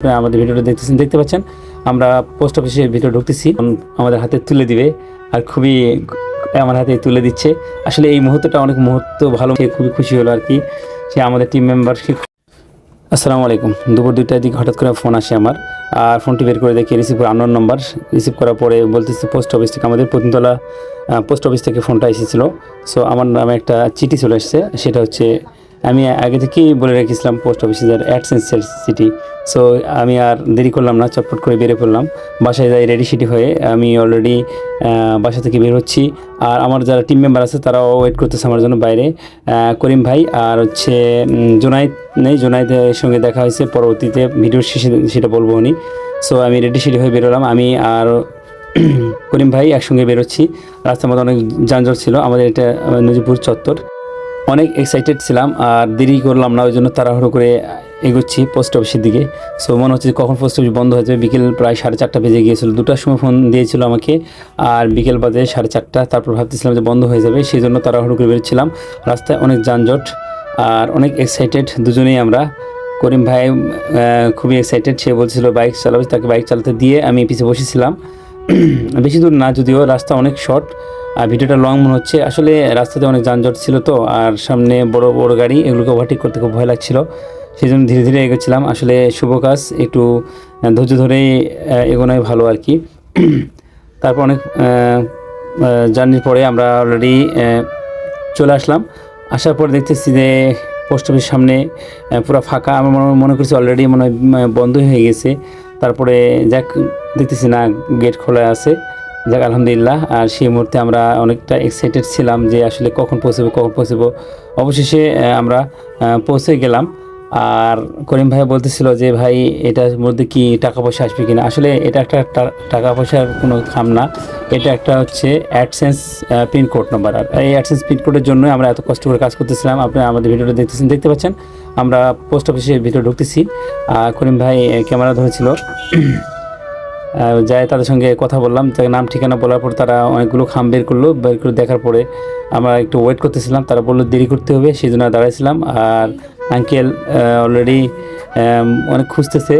আমাদের ভিডিওটা দেখতে পাচ্ছেন আমরা পোস্ট অফিসে ভিতরে ঢুকতেছি, আমাদের হাতে তুলে দিবে আর খুবই আমার হাতে তুলে দিচ্ছে। আসলে এই মুহূর্তটা অনেক ভালো, খুবই খুশি হলো আর কি। সে আমাদের টিম মেম্বার। আসসালামু আলাইকুম। দুপুর 2টার দিকে হঠাৎ করে ফোন আসে আমার, আর ফোনটি বের করে দেখি রিসিভ করে আননোন নাম্বার। রিসিভ করার পরে বলতেছে পোস্ট অফিস থেকে, আমাদের প্রতিমতলা পোস্ট অফিস থেকে ফোনটা এসেছিলো। সো আমার নামে একটা চিঠি চলে এসছে, সেটা হচ্ছে আমি আগে থেকেই বলে রেখেছিলাম পোস্ট অফিসের অ্যাডসেন্সের চিঠি। সো আমি আর দেরি করলাম না, চটপট করে বেরিয়ে পড়লাম। বাসায় যাই রেডি সেডি হয়ে আমি অলরেডি বাসা থেকে বের হচ্ছি। আর আমার যারা টিম মেম্বার আছে তারাও ওয়েট করতেছে আমার জন্য বাইরে। করিম ভাই আর হচ্ছে জুনাইদ নেই, জুনাইদের সঙ্গে দেখা হয়েছে পরবর্তীতে, ভিডিওর শেষে সেটা বলবো উনি। সো আমি রেডি সেডি হয়ে বেরোলাম, আমি আর করিম ভাই একসঙ্গে বেরোচ্ছি। রাস্তার মধ্যে অনেক যানজট ছিল, আমাদের এটা নজিপুর চত্বর। অনেক এক্সাইটেড ছিলাম আর দেরি করলাম না, ওই জন্য তাড়াহুড়ো করে এগোচ্ছি পোস্ট অফিসের দিকে। সো মনে হচ্ছে কখন পোস্ট অফিস বন্ধ হয়ে যাবে। বিকেল প্রায় 4:30 বেজে গিয়েছিল, 2টার সময় ফোন দিয়েছিল আমাকে, আর বিকেল বাজে 4:30। তারপর ভাবতেছিলাম যে বন্ধ হয়ে যাবে, সেই জন্য তাড়াহুড়ো করে বেরোচ্ছিলাম। রাস্তায় অনেক যানজট আর অনেক এক্সাইটেড দুজনেই আমরা। করিম ভাই খুবই এক্সাইটেড, সে বলছিল বাইক চালাবে, তাকে বাইক চালাতে দিয়ে আমি পিছিয়ে বসেছিলাম। বেশি দূর না যদিও, রাস্তা অনেক শর্ট আর ভিডিওটা লং মনে হচ্ছে। আসলে রাস্তাতে অনেক যানজট ছিল তো, আর সামনে বড় বড় গাড়ি, এগুলোকে ওভারটেক করতে খুব ভয় লাগছিল, সেই জন্য ধীরে ধীরে এগোচ্ছিলাম। আসলে শুভ কাজ, একটু ধৈর্য ধরেই এগোনোই ভালো আর কি। তারপর অনেক জার্নির পরে আমরা অলরেডি চলে আসলাম। আসার পর দেখতেছি যে পোস্ট অফিসের সামনে পুরো ফাঁকা। আমার মনে করছি অলরেডি মনে হয় বন্ধ হয়ে গেছে। তারপরে যাক দেখতেছি না, গেট খোলা আছে, যাক আলহামদুলিল্লাহ। আর সেই মুহূর্তে আমরা অনেকটা এক্সাইটেড ছিলাম যে আসলে কখন পৌঁছবো। অবশেষে আমরা পৌঁছে গেলাম। আর করিম ভাই বলতেছিল যে ভাই এটার মধ্যে কি টাকা পয়সা আসবে কিনা। আসলে এটা একটা টাকা পয়সার কোনো খাম না, এটা একটা হচ্ছে অ্যাডসেন্স পিনকোড নাম্বার। আর এই অ্যাডসেন্স পিনকোডের জন্য আমরা এত কষ্ট করে কাজ করতেছিলাম। আপনি আমাদের ভিডিওটা দেখতে পাচ্ছেন আমরা পোস্ট অফিসের ভিতরে ঢুকতেছি। করিম ভাই ক্যামেরা ধরেছিল, যাই তাদের সঙ্গে কথা বললাম, তাদের নাম ঠিকানা বলার পর তারা অনেকগুলো খাম বের করে দেখার পরে আমরা একটু ওয়েট করতেছিলাম। তারা বললো দেরি করতে হবে, সেই জন্য দাঁড়াইছিলাম। আর আঙ্কেল অলরেডি অনেক খুঁজতেছে,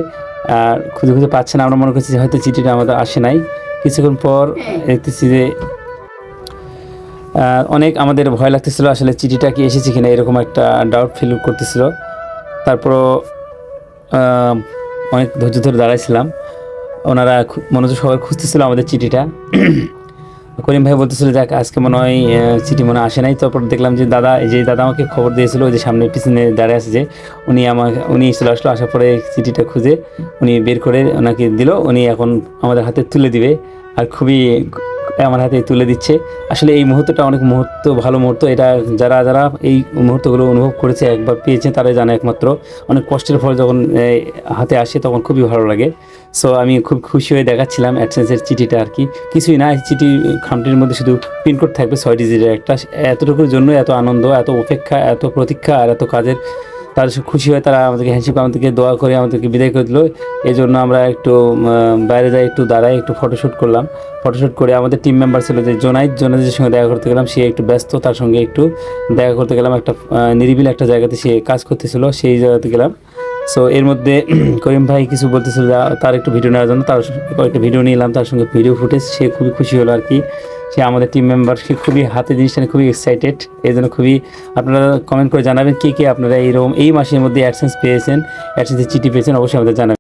আর খুঁজে পাচ্ছে না। আমরা মনে করছি হয়তো চিঠিটা আমাদের আসে নাই। কিছুক্ষণ পর দেখতেছি যে অনেক আমাদের ভয় লাগতেছিল, আসলে চিঠিটা কি এসেছে কিনা, এরকম একটা ডাউট ফিল করতেছিল। তারপরও অনেক ধৈর্য ধরে দাঁড়াইছিলাম। ওনারা মনোযোগ সবাই খুঁজতেছিল আমাদের চিঠিটা। করিম ভাই বলতেছিল যে আজকে মনে হয় চিঠি মনে আসে নাই। তারপর দেখলাম যে দাদা আমাকে খবর দিয়েছিল, ওই যে সামনে পিছনে দাঁড়িয়ে আছে যে উনি চলে আসলো। আসার পরে চিঠিটা খুঁজে উনি বের করে ওনাকে দিল, উনি এখন আমাদের হাতে তুলে দিবে আর খুবই আমার হাতে তুলে দিচ্ছে। আসলে এই মুহূর্তটা অনেক ভালো মুহূর্ত। এটা যারা এই মুহূর্তগুলো অনুভব করেছে, একবার পেয়েছে, তারাই জানে একমাত্র। অনেক কষ্টের ফলে যখন হাতে আসে তখন খুবই ভালো লাগে। সো আমি খুব খুশি হয়ে দেখাচ্ছিলাম অ্যাডসেন্সের চিঠিটা আর কি। কিছুই না, চিঠি খামটির মধ্যে শুধু পিনকোড থাকবে 6 ডিজিটের একটা। এতটুকুর জন্য এত আনন্দ, এত অপেক্ষা, এত প্রতীক্ষা আর এত কাজের। তারা খুশি হয়, তারা আমাদেরকে হ্যান্ডশেক, আমাদেরকে দোয়া করে আমাদেরকে বিদায় করে দিল। এই জন্য আমরা একটু বাইরে যাই, একটু দাঁড়াই, একটু ফটোশ্যুট করলাম। ফটোশ্যুট করে আমাদের টিম মেম্বার ছিল যে জোনাইদের সঙ্গে দেখা করতে গেলাম, সে একটু ব্যস্ত, তার সঙ্গে একটু দেখা করতে গেলাম। একটা নিরিবিলি একটা জায়গাতে সে কাজ করতেছিল, সেই জায়গাতে গেলাম। সো এর মধ্যে করিম ভাই কিছু বলতেছিল তার একটু ভিডিও নেওয়ার জন্য, তার কয়েকটা ভিডিও নিলাম, তার সঙ্গে ভিডিও ফুটেজ। সে খুবই খুশি হলো আর কি। সে আমাদের টিম মেম্বার, সে খুবই হাতে জিনিসটা খুবই এক্সাইটেড। এই জন্য খুবই, আপনারা কমেন্ট করে জানাবেন কে আপনারা এই মাসের মধ্যে অ্যাডসেন্স পেয়েছেন, অ্যাডসেন্সের চিঠি পেয়েছেন, অবশ্যই আমাদের জানাবেন।